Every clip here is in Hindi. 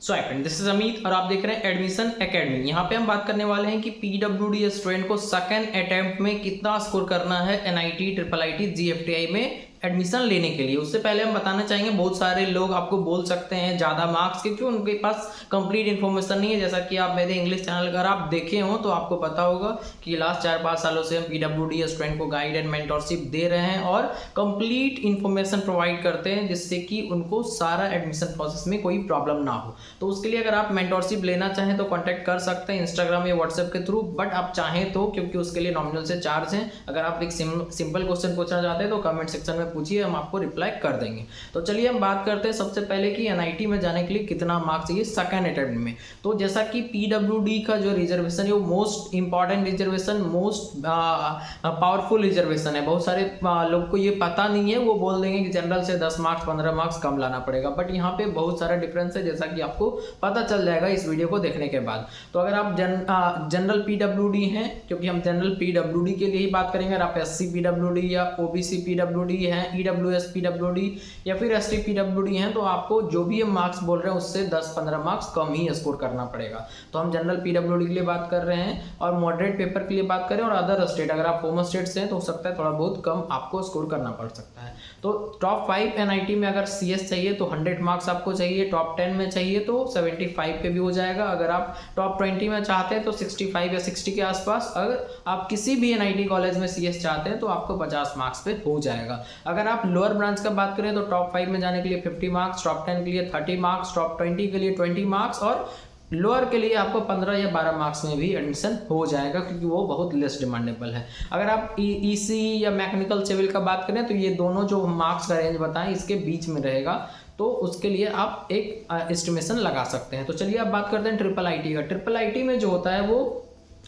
So friend, this is Amit और आप देख रहे हैं एडमिशन एकेडमी। यहाँ पे हम बात करने वाले हैं कि पीडब्ल्यूडी स्टूडेंट को सेकंड अटेम्प्ट में कितना स्कोर करना है एनआईटी, ट्रिपल आईटी, जीएफटीआई में एडमिशन लेने के लिए। उससे पहले हम बताना चाहेंगे, बहुत सारे लोग आपको बोल सकते हैं ज़्यादा मार्क्स, क्योंकि उनके पास कंप्लीट इन्फॉर्मेशन नहीं है। जैसा कि आप मेरे इंग्लिश चैनल अगर आप देखे हो तो आपको पता होगा कि लास्ट 4-5 सालों से हम पीडब्ल्यूडी स्टूडेंट को गाइड एंड मेंटरशिप दे रहे हैं और कंप्लीट इन्फॉर्मेशन प्रोवाइड करते हैं, जिससे कि उनको सारा एडमिशन प्रोसेस में कोई प्रॉब्लम ना हो। तो उसके लिए अगर आप मेंटरशिप लेना चाहें तो कॉन्टैक्ट कर सकते हैं इंस्टाग्राम या व्हाट्सएप के थ्रू। बट आप चाहें तो, क्योंकि उसके लिए नॉमिनल से चार्ज हैं, अगर आप एक सिंपल क्वेश्चन पूछना चाहते हैं तो कमेंट सेक्शन में पूछिए, हम आपको रिप्लाई कर देंगे। तो चलिए हम बात करते हैं सबसे पहले कि एनआईटी में जाने के लिए कितना मार्क्स चाहिए सेकंड अटेम्प्ट में। तो जैसा कि पीडब्ल्यूडी का जो रिजर्वेशन है वो most important reservation, most powerful reservation है। बहुत सारे लोग को ये पता नहीं है, वो बोल देंगे कि जनरल से 10 मार्क्स 15 मार्क्स कम लाना पड़ेगा। बट यहाँ पे बहुत सारा डिफरेंस है, जैसा कि आपको पता चल जाएगा इस वीडियो को देखने के बाद। तो अगर आप जनरल पीडब्ल्यूडी हैं, क्योंकि हम जनरल पीडब्ल्यूडी के लिए ही बात करेंगे, अगर आप एससी पीडब्ल्यूडी या ओबीसी पीडब्ल्यूडी हैं, ईडब्ल्यूएस पीडब्ल्यूडी या फिर एसटी पीडब्ल्यूडी हैं, तो आपको जो भी हम मार्क्स बोल रहे हैं उससे 10-15 मार्क्स कम ही स्कोर करना पड़ेगा। तो हम जनरल पीडब्ल्यूडी के लिए बात कर रहे हैं और मॉडरेट पेपर के लिए बात करें और अदर स्टेट, अगर आप होम स्टेट से हैं तो हो सकता है थोड़ा बहुत कम आपको स्कोर करना पड़ सकता है। तो टॉप 5 एनआईटी में अगर सीएस चाहिए तो 100 मार्क्स आपको चाहिए, टॉप 10 में चाहिए तो 75 पे भी हो जाएगा। अगर आप टॉप 20 में चाहते हैं तो 65 या 60 के आसपास। अगर आप किसी भी एनआईटी कॉलेज में सीएस चाहते हैं तो आपको 50 मार्क्स पे हो जाएगा। अगर आप लोअर ब्रांच का बात करें तो टॉप 5 में जाने के लिए 50 मार्क्स, टॉप 10 के लिए 30 मार्क्स, टॉप 20 के लिए 20 मार्क्स और लोअर के लिए आपको 15 या 12 मार्क्स में भी एडमिशन हो जाएगा, क्योंकि वो बहुत लेस डिमांडेबल है। अगर आप ईसी या मैकेनिकल सिविल का बात करें तो ये दोनों जो मार्क्स का रेंज बताएं इसके बीच में रहेगा, तो उसके लिए आप एक एस्टिमेशन लगा सकते हैं। तो चलिए अब बात करते हैं ट्रिपल आईटी का। ट्रिपल आईटी में जो होता है वो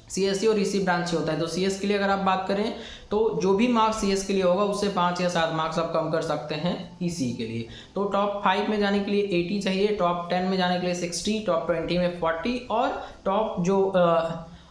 सीएससी और ईसी ब्रांच से होता है। तो सीएस के लिए अगर आप बात करें तो जो भी मार्क्स सीएस के लिए होगा उससे 5 या 7 मार्क्स आप कम कर सकते हैं ईसी के लिए। तो टॉप 5 में जाने के लिए 80 चाहिए, टॉप 10 में जाने के लिए 60, टॉप 20 में 40 और टॉप जो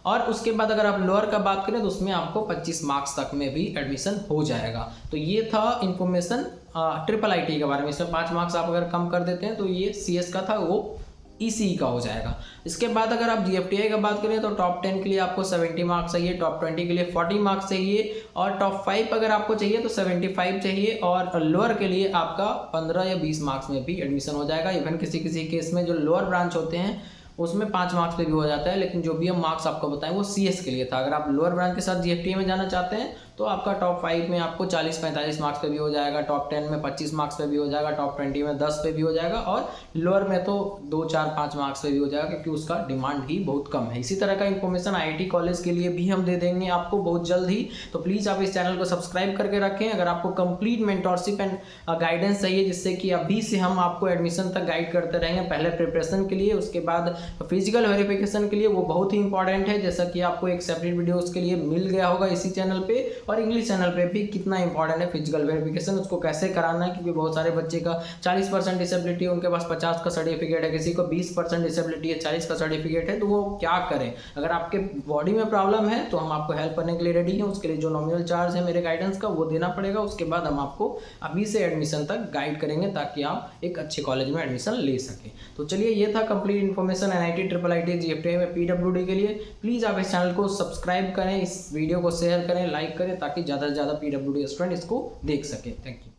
और उसके बाद अगर आप लोअर का बात करें तो उसमें आपको 25 मार्क्स तक में भी एडमिशन हो जाएगा। तो ये था इन्फॉर्मेशन ट्रिपल आईटी के बारे में। इसमें 5 मार्क्स आप अगर कम कर देते हैं तो ये सीएस का था, वो ईसी का हो जाएगा। इसके बाद अगर आप जीएफटीआई का बात करें तो टॉप 10 के लिए आपको 70 मार्क्स चाहिए, टॉप 20 के लिए 40 मार्क्स चाहिए और टॉप 5 अगर आपको चाहिए तो 75 चाहिए और लोअर के लिए आपका 15 या 20 मार्क्स में भी एडमिशन हो जाएगा। इवन किसी किसी केस में जो लोअर ब्रांच होते हैं उसमें 5 मार्क्स पे भी हो जाता है, लेकिन जो भी हम मार्क्स आपको बताएं वो सीएस के लिए था। अगर आप लोअर ब्रांच के साथ जीएफटीआई में जाना चाहते हैं तो आपका टॉप 5 में आपको 40-45 मार्क्स पे भी हो जाएगा, टॉप 10 में 25 मार्क्स पे भी हो जाएगा, टॉप 20 में 10 पे भी हो जाएगा और लोअर में तो 2-4-5 मार्क्स पे भी हो जाएगा, क्योंकि उसका डिमांड ही बहुत कम है। इसी तरह का इन्फॉर्मेशन आईआईटी कॉलेज के लिए भी हम दे देंगे आपको बहुत जल्द ही। तो प्लीज़ आप इस चैनल को सब्सक्राइब करके रखें। अगर आपको कंप्लीट मेंटरशिप एंड गाइडेंस चाहिए, जिससे कि अभी से हम आपको एडमिशन तक गाइड करते रहेंगे, पहले प्रिपरेशन के लिए, उसके बाद फिजिकल वेरिफिकेशन के लिए, वो बहुत ही इंपॉर्टेंट है। जैसा कि आपको एक सेपरेट वीडियो उसके लिए मिल गया होगा इसी चैनल पे, और इंग्लिश चैनल पे भी कितना इंपॉर्टेंट है फिजिकल वेरिफिकेशन, उसको कैसे कराना है। क्योंकि बहुत सारे बच्चे का 40% डिसेबिलिटी है, उनके पास 50 का सर्टिफिकेट है, किसी को 20% डिसेबिलिटी है, 40 का सर्टिफिकेट है, तो वो क्या करें। अगर आपके बॉडी में प्रॉब्लम है तो हम आपको हेल्प करने के लिए रेडी हैं। उसके लिए जो नॉमिनल चार्ज है मेरे गाइडेंस का वो देना पड़ेगा। उसके बाद हम आपको अभी से एडमिशन तक गाइड करेंगे ताकि आप एक अच्छे कॉलेज में एडमिशन ले सकें। तो चलिए ये था complete information NIT, triple IT, GFTI में पीडब्ल्यूडी के लिए। प्लीज़ आप इस चैनल को सब्सक्राइब करें, इस वीडियो को शेयर करें, लाइक करें, ताकि ज़्यादा से ज़्यादा पीडब्ल्यूडी स्टूडेंट इसको देख सके। Thank you.